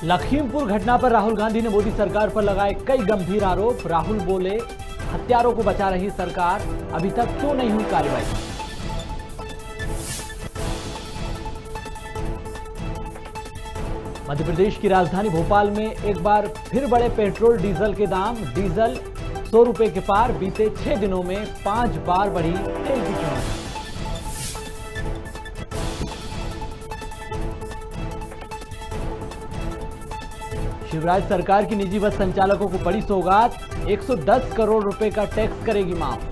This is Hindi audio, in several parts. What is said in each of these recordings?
लखीमपुर घटना पर राहुल गांधी ने मोदी सरकार पर लगाए कई गंभीर आरोप। राहुल बोले, हत्यारों को बचा रही सरकार, अभी तक क्यों नहीं हुई कार्रवाई। मध्य प्रदेश की राजधानी भोपाल में एक बार फिर बढ़े पेट्रोल डीजल के दाम। डीजल 100 रुपए के पार। बीते 6 दिनों में 5 बार बढ़ी तेल की कीमत। शिवराज सरकार की निजी बस संचालकों को बड़ी सौगात। 110 करोड़ रुपए का टैक्स करेगी माफ।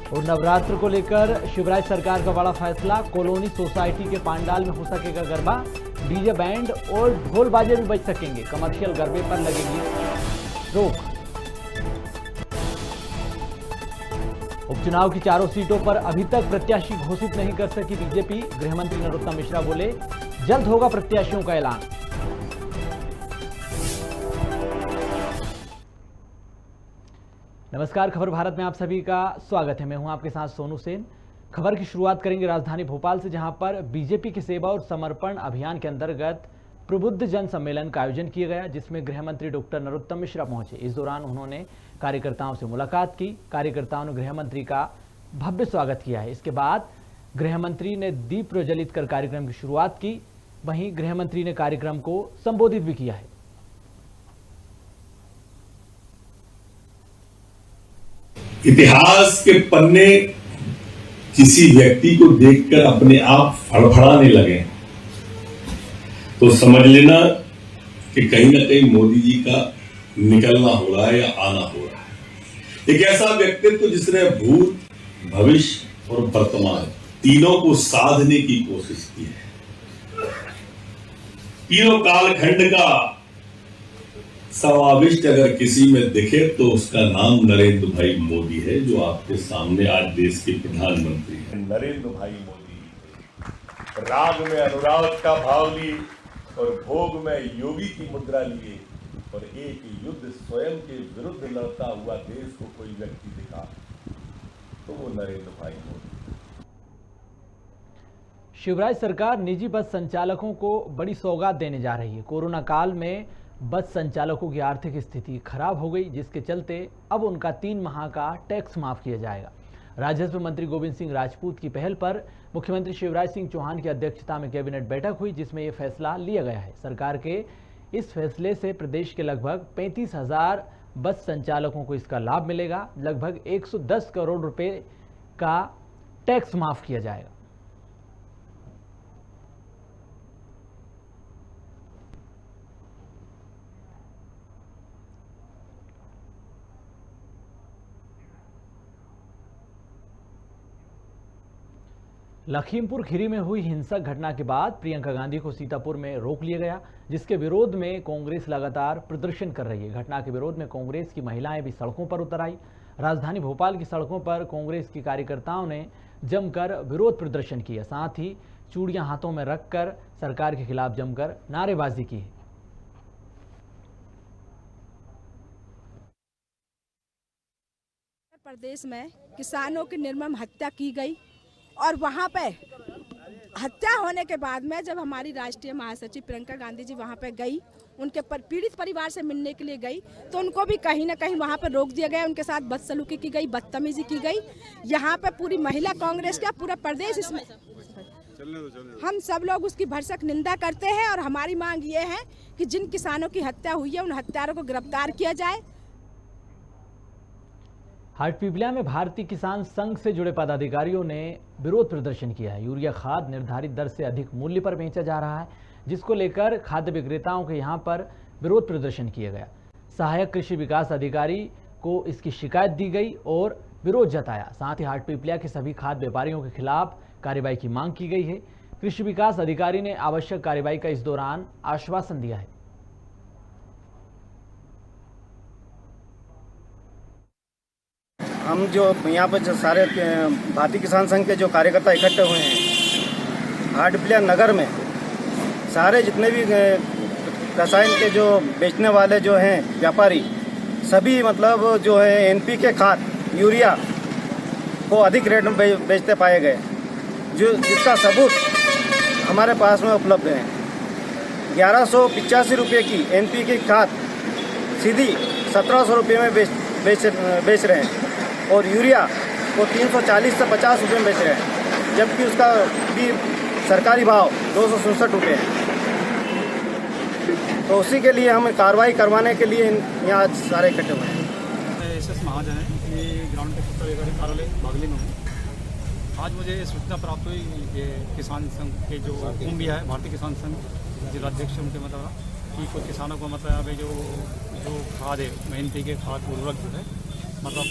और नवरात्र को लेकर शिवराज सरकार का बड़ा फैसला। कॉलोनी सोसाइटी के पंडाल में हो सकेगा गरबा। डीजे बैंड और ढोल बाजे भी बज सकेंगे। कमर्शियल गरबे पर लगेगी रोक। उपचुनाव की चारों सीटों पर अभी तक प्रत्याशी घोषित नहीं कर सकी बीजेपी। गृहमंत्री नरोत्तम मिश्रा बोले, जल्द होगा प्रत्याशियों का ऐलान। नमस्कार, खबर भारत में आप सभी का स्वागत है। मैं हूं आपके साथ सोनू सेन। खबर की शुरुआत करेंगे राजधानी भोपाल से, जहां पर बीजेपी की सेवा और समर्पण अभियान के अंतर्गत प्रबुद्ध जन सम्मेलन का आयोजन किया गया, जिसमें गृहमंत्री डॉक्टर नरोत्तम मिश्रा पहुंचे। इस दौरान उन्होंने कार्यकर्ताओं से मुलाकात की। कार्यकर्ताओं ने गृहमंत्री का भव्य स्वागत किया है। इसके बाद गृहमंत्री ने दीप प्रज्वलित कर कार्यक्रम की शुरुआत की। वहीं गृहमंत्री ने कार्यक्रम को संबोधित भी किया है। इतिहास के पन्ने किसी व्यक्ति को देखकर अपने आप फड़फड़ाने लगे तो समझ लेना कि कहीं ना कहीं मोदी जी का निकलना हो रहा है या आना हो रहा है। एक ऐसा व्यक्तित्व जिसने भूत, भविष्य और वर्तमान तीनों को साधने की कोशिश की है। तीनों कालखंड का समाविष्ट अगर किसी में दिखे तो उसका नाम नरेंद्र भाई मोदी है, जो आपके सामने आज देश के प्रधानमंत्री हैं। नरेंद्र भाई मोदी राग में अनुराग का भाव लिए और भोग में योगी की मुद्रा लिए और एक युद्ध स्वयं के विरुद्ध लड़ता हुआ देश को कोई व्यक्ति दिखा तो वो नरेंद्र भाई मोदी। शिवराज सरकार निजी बस संचालकों को बड़ी सौगात देने जा रही है। कोरोना काल में बस संचालकों की आर्थिक स्थिति खराब हो गई, जिसके चलते अब उनका 3 माह का टैक्स माफ किया जाएगा। राजस्व मंत्री गोविंद सिंह राजपूत की पहल पर मुख्यमंत्री शिवराज सिंह चौहान की अध्यक्षता में कैबिनेट बैठक हुई, जिसमें यह फैसला लिया गया है। सरकार के इस फैसले से प्रदेश के लगभग 35,000 बस संचालकों को इसका लाभ मिलेगा। लगभग 110 करोड़ रुपए का टैक्स माफ किया जाएगा। लखीमपुर खीरी में हुई हिंसक घटना के बाद प्रियंका गांधी को सीतापुर में रोक लिया गया, जिसके विरोध में कांग्रेस लगातार प्रदर्शन कर रही है। घटना के विरोध में कांग्रेस की महिलाएं भी सड़कों पर उतर आई। राजधानी भोपाल की सड़कों पर कांग्रेस की कार्यकर्ताओं ने जमकर विरोध प्रदर्शन किया। साथ ही चूड़ियां हाथों में रखकर सरकार के खिलाफ जमकर नारेबाजी की है। प्रदेश में किसानों की निर्मम हत्या की गई और वहाँ पे हत्या होने के बाद में जब हमारी राष्ट्रीय महासचिव प्रियंका गांधी जी वहाँ पे गई, उनके पीड़ित परिवार से मिलने के लिए गई, तो उनको भी कहीं ना कहीं वहाँ पे रोक दिया गया। उनके साथ बदसलूकी की गई, बदतमीजी की गई। यहाँ पे पूरी महिला कांग्रेस का पूरा प्रदेश इसमें हम सब लोग उसकी भरसक निंदा करते हैं और हमारी मांग ये है कि जिन किसानों की हत्या हुई है उन हत्यारों को गिरफ्तार किया जाए। हाटपिपलिया में भारतीय किसान संघ से जुड़े पदाधिकारियों ने विरोध प्रदर्शन किया है। यूरिया खाद निर्धारित दर से अधिक मूल्य पर बेचा जा रहा है, जिसको लेकर खाद्य विक्रेताओं के यहां पर विरोध प्रदर्शन किया गया। सहायक कृषि विकास अधिकारी को इसकी शिकायत दी गई और विरोध जताया। साथ ही हाटपिपलिया के सभी खाद्य व्यापारियों के खिलाफ कार्रवाई की मांग की गई है। कृषि विकास अधिकारी ने आवश्यक कार्रवाई का इस दौरान आश्वासन दिया है। हम जो यहाँ पर जो सारे भारतीय किसान संघ के जो कार्यकर्ता इकट्ठे हुए हैं हाटपिपलिया नगर में, सारे जितने भी रसायन के जो बेचने वाले जो हैं व्यापारी, सभी मतलब जो है एनपीके खाद यूरिया को अधिक रेट में बेचते पाए गए, जिसका सबूत हमारे पास में उपलब्ध है। 1185 रुपये की NPK की खाद सीधी 1700 रुपये में बेच रहे हैं और यूरिया को 340 से 50 रुपये में बेच रहे हैं, जबकि उसका भी सरकारी भाव 267 रुपये है। तो उसी के लिए हम कार्रवाई करवाने के लिए यहाँ आज सारे इकट्ठे हुए हैं। SS महाजन है, ये ग्राउंड के क्षेत्र कार्यालय बागली में हूँ। आज मुझे सूचना प्राप्त हुई कि किसान संघ के जो कुंभिया है, भारतीय किसान संघ जिलाध्यक्ष उनके मतलब कि कुछ किसानों को मतलब जो खाद है NPK के खाद उर्वरक जो है मतलब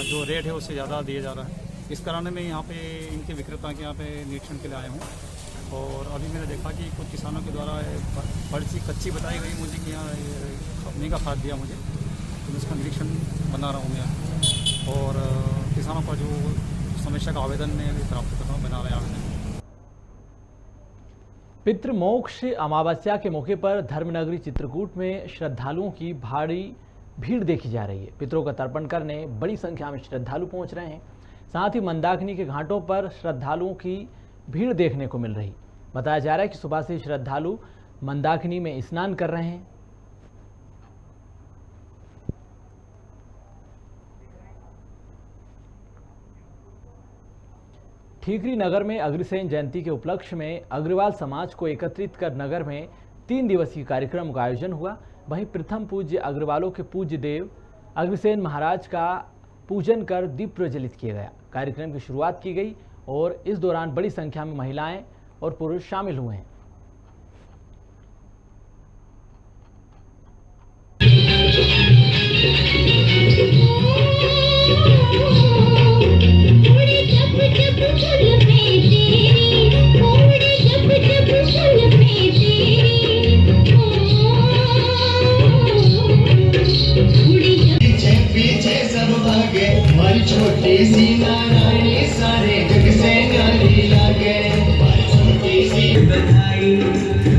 जो रेट है उससे ज़्यादा दिया जा रहा है। इस कारण मैं यहाँ पे इनके विक्रेता के यहाँ पे निरीक्षण के लिए आया हूँ और अभी मैंने देखा कि कुछ किसानों के द्वारा पर्ची कच्ची बताई गई मुझे कि यहाँ महंगा खाद दिया मुझे, तो इसका निरीक्षण बना रहा हूँ मैं और किसानों का जो समस्या का आवेदन में भी प्राप्त कर रहा हूँ, बना रहे आवेदन। पितृमोक्ष अमावस्या के मौके पर धर्मनगरी चित्रकूट में श्रद्धालुओं की भारी भीड़ देखी जा रही है। पितरों का तर्पण करने बड़ी संख्या में श्रद्धालु पहुंच रहे हैं। साथ ही मंदाकिनी के घाटों पर श्रद्धालुओं की भीड़ देखने को मिल रही। बताया जा रहा है कि सुबह से श्रद्धालु मंदाकिनी में स्नान कर रहे हैं। ठीकरी नगर में अग्रसेन जयंती के उपलक्ष्य में अग्रवाल समाज को एकत्रित कर नगर में 3 दिवसीय कार्यक्रम का आयोजन हुआ। वहीं प्रथम पूज्य अग्रवालों के पूज्य देव अग्रसेन महाराज का पूजन कर दीप प्रज्वलित किया गया। कार्यक्रम की शुरुआत की गई और इस दौरान बड़ी संख्या में महिलाएं और पुरुष शामिल हुए हैं। छोटी सी नारायणी सारे जग से न्यारी लागे, छोटी सी बधाई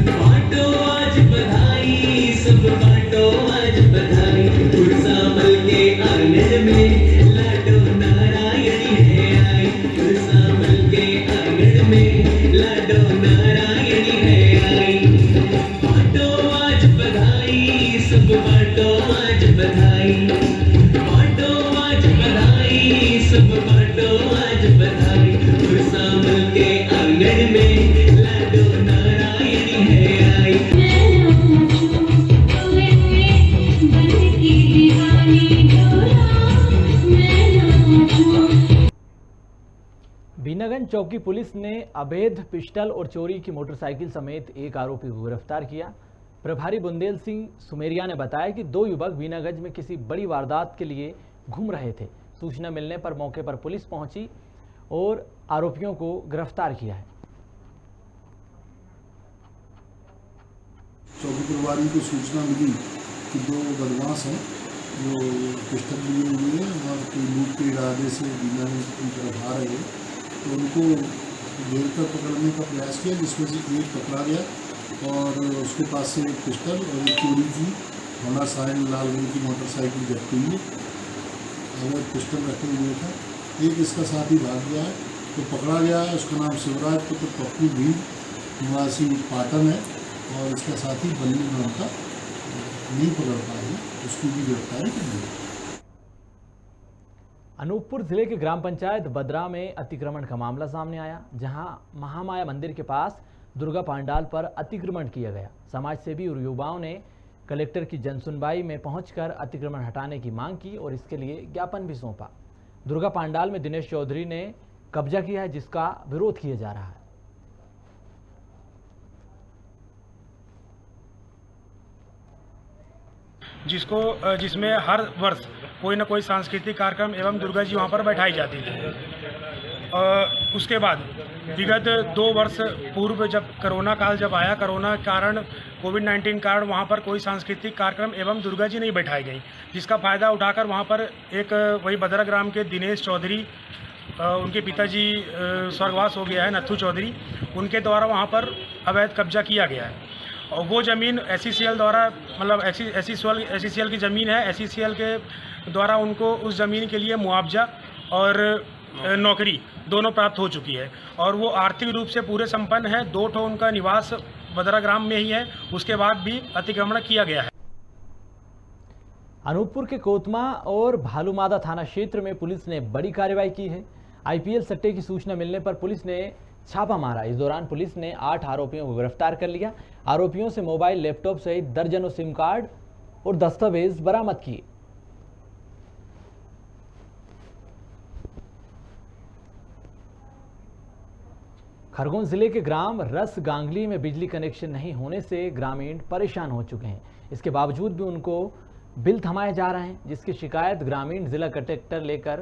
बांटो आज बधाई, सब बांटो आज बधाई। गुरसामल के आंगन में लाडो नारायणी है आई, गुरसामल के आंगन में लाडो नारायणी है आई। बांटो आज बधाई, सब बांटो आज बधाई, बांटो आज बधाई, सब बांटो आज बधाई। गुरसामल के आंगन में लाडो नारायणी है आई। बीनागंज चौकी पुलिस ने अवैध पिस्टल और चोरी की मोटरसाइकिल समेत एक आरोपी को गिरफ्तार किया। प्रभारी बुंदेल सिंह सुमेरिया ने बताया कि 2 युवक बीनागंज में किसी बड़ी वारदात के लिए घूम रहे थे। सूचना मिलने पर मौके पर पुलिस पहुंची और आरोपियों को गिरफ्तार किया है। चौकी प्रभारी को सूचना मिली कि 2 बदमाश हैं जो पिस्टल लिए हुए हैं और कोई लूट के इरादे से बीनागंज की तरफ आ रहे हैं, तो उनको घेर कर पकड़ने का प्रयास किया, जिसमें से एक पकड़ा गया और उसके पास से एक पिस्टल और एक चोरी की होंडा साइन लाल रंग की मोटरसाइकिल जब्त हुई है। अगर पिस्टल रखे हुए था, एक इसका साथी भाग गया है तो पकड़ा गया है। उसका नाम शिवराज पुत्र पप्पू भीम निवासी पाटन है और इसका साथी बल्ली नाम का नहीं पकड़ पाए, उसकी भी गिरफ्तारी की गई। अनूपपुर जिले के ग्राम पंचायत बद्रा में अतिक्रमण का मामला सामने आया, जहां महामाया मंदिर के पास दुर्गा पंडाल पर अतिक्रमण किया गया। समाज सेवी और युवाओं ने कलेक्टर की जनसुनवाई में पहुंचकर अतिक्रमण हटाने की मांग की और इसके लिए ज्ञापन भी सौंपा। दुर्गा पंडाल में दिनेश चौधरी ने कब्जा किया है, जिसका विरोध किया जा रहा है। जिसमें हर वर्ष कोई ना कोई सांस्कृतिक कार्यक्रम एवं दुर्गा जी वहाँ पर बैठाई जाती थी। उसके बाद विगत 2 वर्ष पूर्व जब कोरोना काल जब आया, कोरोना के कारण कोविड-19 कारण वहाँ पर कोई सांस्कृतिक कार्यक्रम एवं दुर्गा जी नहीं बैठाई गई, जिसका फ़ायदा उठाकर वहाँ पर एक वही बद्रा ग्राम के दिनेश चौधरी, उनके पिताजी स्वर्गवास हो गया है नथु चौधरी, उनके द्वारा वहाँ पर अवैध कब्जा किया गया है। और वो ज़मीन SECL द्वारा मतलब SECL की ज़मीन है, SECL के द्वारा उनको उस ज़मीन के लिए मुआवजा और नौकरी दोनों प्राप्त हो चुकी है और वो आर्थिक रूप से पूरे संपन्न है। 2 ठो उनका निवास बदरा ग्राम में ही है, उसके बाद भी अतिक्रमण किया गया है। अनूपपुर के कोतमा और भालूमादा थाना क्षेत्र में पुलिस ने बड़ी कार्रवाई की है। आईपीएल सट्टे की सूचना मिलने पर पुलिस ने छापा मारा। इस दौरान पुलिस ने 8 आरोपियों को गिरफ्तार कर लिया। आरोपियों से मोबाइल, लैपटॉप सहित दर्जनों सिम कार्ड और दस्तावेज बरामद किए। खरगोन जिले के ग्राम रस गांगली में बिजली कनेक्शन नहीं होने से ग्रामीण परेशान हो चुके हैं। इसके बावजूद भी उनको बिल थमाए जा रहे हैं, जिसकी शिकायत ग्रामीण जिला कलेक्टर लेकर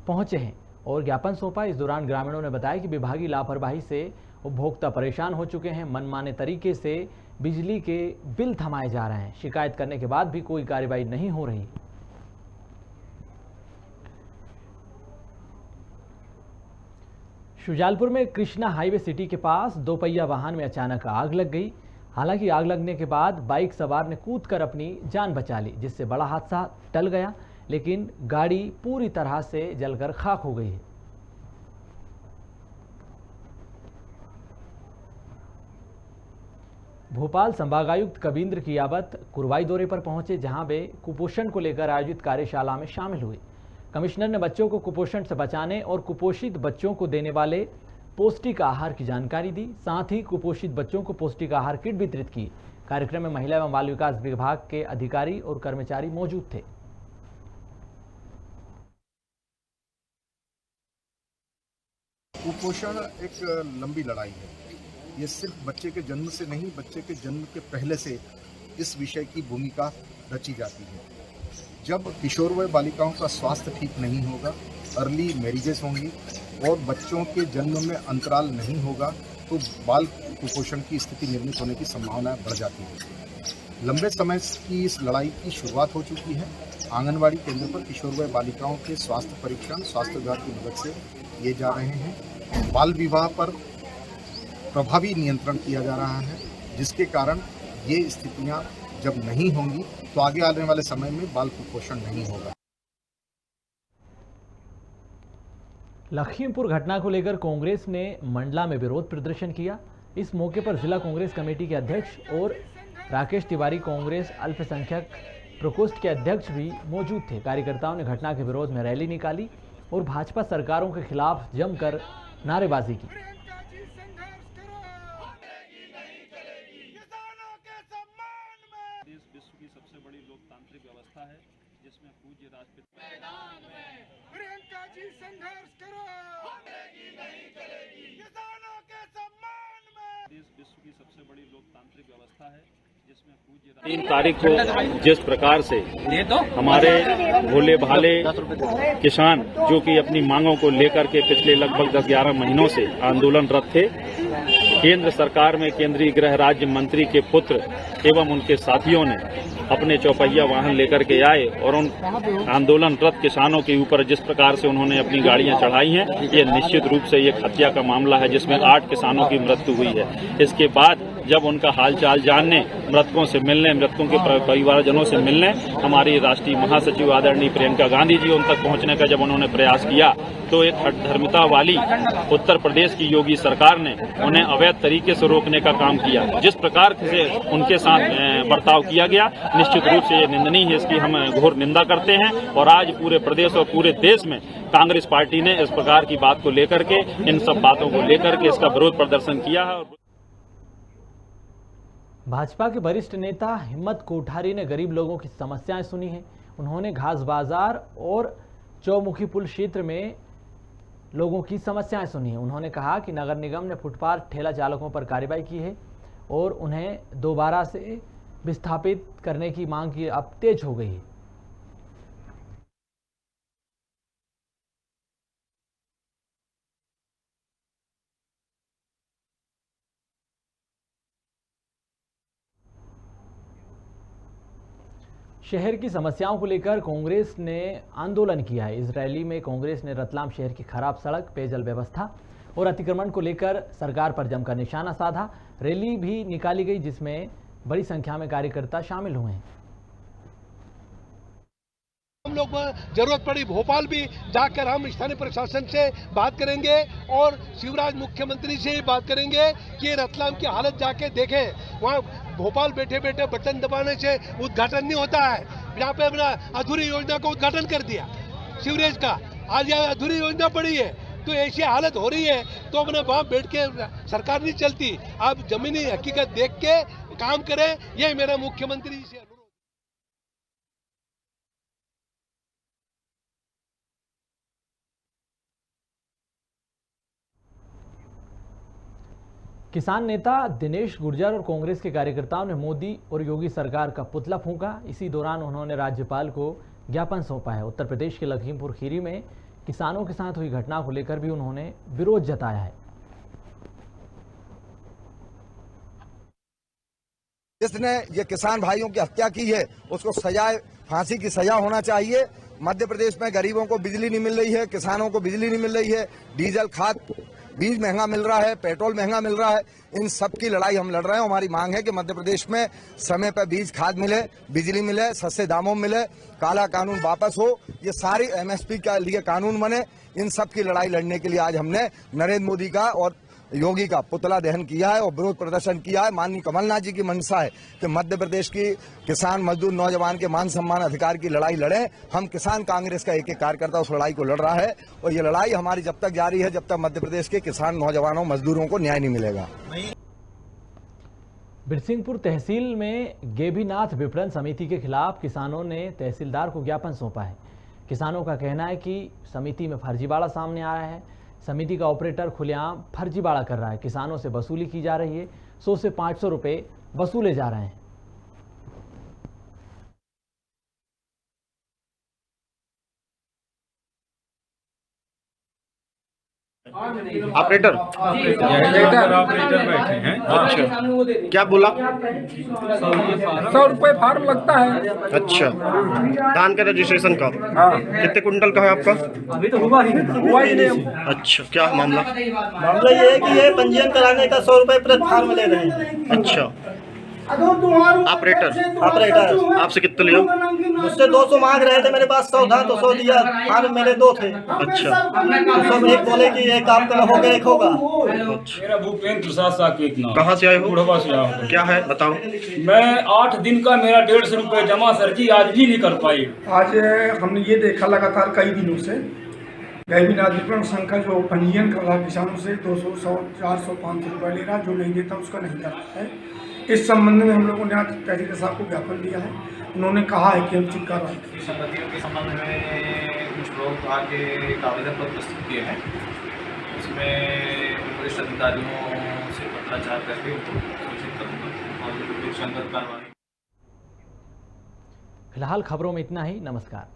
पहुंचे हैं और ज्ञापन सौंपा। इस दौरान ग्रामीणों ने बताया कि विभागीय लापरवाही से उपभोक्ता परेशान हो चुके हैं। मनमाने तरीके से बिजली के बिल थमाए जा रहे हैं। शिकायत करने के बाद भी कोई कार्रवाई नहीं हो रही। शुजालपुर में कृष्णा हाईवे सिटी के पास 2 पहिया वाहन में अचानक आग लग गई। हालांकि आग लगने के बाद बाइक सवार ने कूदकर अपनी जान बचा ली, जिससे बड़ा हादसा टल गया, लेकिन गाड़ी पूरी तरह से जलकर खाक हो गई है। भोपाल संभागायुक्त कबींद्र कियावत कुरवाई दौरे पर पहुंचे, जहां वे कुपोषण को लेकर आयोजित कार्यशाला में शामिल हुए। कमिश्नर ने बच्चों को कुपोषण से बचाने और कुपोषित बच्चों को देने वाले पौष्टिक आहार की जानकारी दी। साथ ही कुपोषित बच्चों को पौष्टिक आहार किट वितरित की। कार्यक्रम में महिला एवं बाल विकास विभाग के अधिकारी और कर्मचारी मौजूद थे। कुपोषण एक लंबी लड़ाई है। ये सिर्फ बच्चे के जन्म से नहीं, बच्चे के जन्म के पहले से इस विषय की भूमिका रची जाती है। जब किशोर वय बालिकाओं का स्वास्थ्य ठीक नहीं होगा, अर्ली मैरिजेस होंगी और बच्चों के जन्म में अंतराल नहीं होगा, तो बाल कुपोषण की स्थिति निर्मित होने की संभावना बढ़ जाती है। लंबे समय की इस लड़ाई की शुरुआत हो चुकी है। आंगनवाड़ी केंद्र पर किशोर वय बालिकाओं के स्वास्थ्य परीक्षण स्वास्थ्य विभाग की मदद से किए जा रहे हैं। बाल विवाह पर प्रभावी नियंत्रण किया जा रहा है, जिसके कारण ये स्थितियां जब नहीं होंगी तो आगे आने वाले समय में बाल कुपोषण नहीं होगा। लखीमपुर घटना को लेकर कांग्रेस ने मंडला में विरोध प्रदर्शन किया। इस मौके पर जिला कांग्रेस कमेटी के अध्यक्ष और राकेश तिवारी, कांग्रेस अल्पसंख्यक प्रकोष्ठ के अध्यक्ष भी मौजूद थे। कार्यकर्ताओं ने घटना के विरोध में रैली निकाली और भाजपा सरकारों के खिलाफ जमकर नारेबाजी की। विश्व की सबसे बड़ी लोकतांत्रिक व्यवस्था है, जिसमें पूज्य राष्ट्रपिता मैदान में प्रियंका जी संघर्ष करो, नहीं चलेगी किसानों के सम्मान में। विश्व की सबसे बड़ी लोकतांत्रिक व्यवस्था है, जिसमें पूज्य 3 तारीख को जिस प्रकार से हमारे भोले भाले किसान जो कि अपनी मांगों को लेकर के पिछले लगभग 10-11 महीनों से आंदोलनरत थे, केंद्र सरकार में केंद्रीय गृह राज्य मंत्री के पुत्र एवं उनके साथियों ने अपने चौपहिया वाहन लेकर के आए और उन आंदोलनरत किसानों के ऊपर जिस प्रकार से उन्होंने अपनी गाड़ियां चढ़ाई हैं, ये निश्चित रूप से एक हत्या का मामला है, जिसमें 8 किसानों की मृत्यु हुई है। इसके बाद जब उनका हालचाल जानने, मृतकों से मिलने, मृतकों के परिवारजनों से मिलने हमारी राष्ट्रीय महासचिव आदरणीय प्रियंका गांधी जी उन तक पहुंचने का जब उन्होंने प्रयास किया, तो एक हठधर्मिता वाली उत्तर प्रदेश की योगी सरकार ने उन्हें अवैध तरीके से रोकने का काम किया। जिस प्रकार से उनके साथ बर्ताव किया गया, निश्चित रूप से ये निंदनीय है, इसकी हम घोर निंदा करते हैं। और आज पूरे प्रदेश और पूरे देश में कांग्रेस पार्टी ने इस प्रकार की बात को लेकर के, इन सब बातों को लेकर के इसका विरोध प्रदर्शन किया है। भाजपा के वरिष्ठ नेता हिम्मत कोठारी ने गरीब लोगों की समस्याएं सुनी हैं। उन्होंने घास बाजार और चौमुखी पुल क्षेत्र में लोगों की समस्याएं सुनी हैं। उन्होंने कहा कि नगर निगम ने फुटपाथ ठेला चालकों पर कार्रवाई की है और उन्हें दोबारा से विस्थापित करने की मांग की अब तेज हो गई है। शहर की समस्याओं को लेकर कांग्रेस ने आंदोलन किया है। इस रैली में कांग्रेस ने रतलाम शहर की खराब सड़क, पेयजल व्यवस्था और अतिक्रमण को लेकर सरकार पर जमकर निशाना साधा। रैली भी निकाली गई, जिसमें बड़ी संख्या में कार्यकर्ता शामिल हुए हैं। हम लोग जरूरत पड़ी भोपाल भी जाकर हम स्थानीय प्रशासन से बात करेंगे और शिवराज मुख्यमंत्री से ही बात करेंगे कि रतलाम की हालत जाके देखें। वहाँ भोपाल बैठे बैठे बटन दबाने से उद्घाटन नहीं होता है। यहाँ पे अपना अधूरी योजना का उद्घाटन कर दिया सीवरेज का, आज यहाँ अधूरी योजना पड़ी है। तो ऐसी हालत हो रही है तो अपने वहाँ बैठ के सरकार नहीं चलती। आप जमीनी हकीकत देख के काम करें, ये मेरा मुख्यमंत्री से। किसान नेता दिनेश गुर्जर और कांग्रेस के कार्यकर्ताओं ने मोदी और योगी सरकार का पुतला फूंका। इसी दौरान उन्होंने राज्यपाल को ज्ञापन सौंपा है। उत्तर प्रदेश के लखीमपुर खीरी में किसानों के साथ हुई घटना को लेकर भी उन्होंने विरोध जताया है। जिसने ये किसान भाइयों की हत्या की है उसको सजा, फांसी की सजा होना चाहिए। मध्य प्रदेश में गरीबों को बिजली नहीं मिल रही है, किसानों को बिजली नहीं मिल रही है, डीजल खाद बीज महंगा मिल रहा है, पेट्रोल महंगा मिल रहा है। इन सब की लड़ाई हम लड़ रहे हैं। हमारी मांग है कि मध्य प्रदेश में समय पर बीज खाद मिले, बिजली मिले, सस्ते दामों में मिले, काला कानून वापस हो, ये सारी एमएसपी के लिए कानून बने। इन सब की लड़ाई लड़ने के लिए आज हमने नरेंद्र मोदी का और योगी का पुतला दहन किया है और विरोध प्रदर्शन किया है। माननीय कमलनाथ जी की मंशा है कि मध्य प्रदेश की किसान मजदूर नौजवान के मान सम्मान अधिकार की लड़ाई लड़ें। हम किसान कांग्रेस का एक कार्यकर्ता उस लड़ाई को लड़ रहा है और ये लड़ाई हमारी जब तक जारी है जब तक मध्य प्रदेश के किसान नौजवानों मजदूरों को न्याय नहीं मिलेगा। बिरसिंहपुर तहसील में गेभीनाथ विपणन समिति के खिलाफ किसानों ने तहसीलदार को ज्ञापन सौंपा है। किसानों का कहना है कि समिति में फर्जीवाड़ा सामने आ रहा है। समिति का ऑपरेटर खुलेआम फर्जीवाड़ा कर रहा है। किसानों से वसूली की जा रही है, 100 से 500 रुपए वसूले जा रहे हैं। ऑपरेटर बैठे हैं। अच्छा, क्या बोला? 100 रुपए फार्म लगता है। अच्छा, धान का रजिस्ट्रेशन का? हाँ। कितने कुंटल का है आपका? अभी तो हुआ ही नहीं। अच्छा, क्या मामला? मामला ये है कि ये पंजीयन कराने का 100 रुपए प्रति फार्म ले रहे हैं। अच्छा, ऑपरेटर आपसे कितना लिया? मुझसे 200 मांग रहे थे, मेरे पास 100 था तो 100 दिया। फार्म मेरे 2 थे। अच्छा, तो सब एक बोले कि एक आपका होगा एक होगा। मेरा भूपेंद्र प्रसाद साकेत नाम। कहाँ से आए हो? बुढ़वा से आया हूँ। क्या है बताओ? मैं 8 दिन का मेरा 150 रुपए जमा सर जी आज भी नहीं कर पाई। आज हमने ये देखा लगातार कई दिनों से गेभीनाथ विपणन संघ का जो पंजीयन कर रहा है किसानों से 200, 100, 400, 500 रुपये ले रहा, जो नहीं देता उसका नहीं करता है। इस संबंध में हम लोगों ने आज तहसीलदार साहब को ज्ञापन दिया है। उन्होंने कहा है कि हम ठीक कार्रवाई करेंगे। संपत्तियों के संबंध में कुछ लोग आके एक आवेदन पत्र प्रस्तुत किए हैं। उसमें वरिष्ठ अधिकारियों से पत्राचार करके उनको सूचित करूँगा और संगत कार्रवाई। फिलहाल खबरों में इतना ही। नमस्कार।